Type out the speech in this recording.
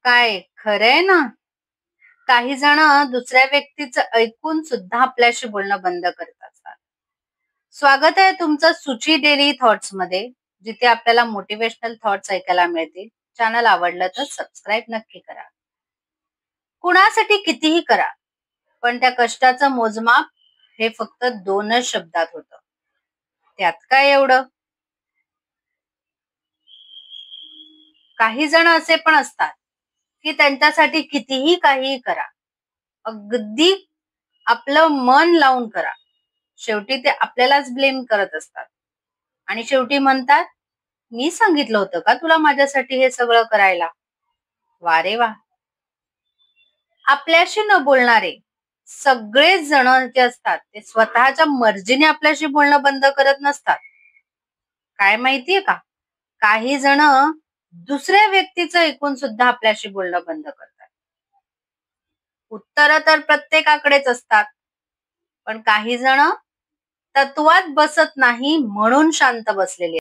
काय खरंय ना. काही जण दुसऱ्या व्यक्तीचं ऐकून सुद्धा आपल्याशी बोलणं बंद करत असतात. स्वागत आहे तुमचं सुची डेली थॉट्स मध्ये, जिथे आपल्याला मोटिवेशनल थॉट्स ऐकायला मिळतील. चॅनल आवडलं तर सबस्क्राईब नक्की करा. कुणासाठी कितीही करा, पण त्या कष्टाचं मोजमाप हे फक्त 2च शब्दात होतं. त्यात काय एवढं. काही जण असे पण असतात की त्यांच्यासाठी कितीही काही करा, अगदी आपलं मन लावून करा, शेवटी ते आपल्यालाच ब्लेम करत असतात. आणि शेवटी म्हणतात, मी सांगितलं होतं का तुला माझ्यासाठी हे सगळं करायला. वा रे वा. आपल्याशी न बोलणारे सगळेच जण जे असतात ते स्वतःच्या मर्जीने आपल्याशी बोलणं बंद करत नसतात. काय माहितीये का, काही जण दुसऱ्या व्यक्तीचं ऐकून सुद्धा आपल्याशी बोलणं बंद करतात. उत्तर तर प्रत्येकाकडेच असतात, पण काही जण तत्वात बसत नाही म्हणून शांत बसलेली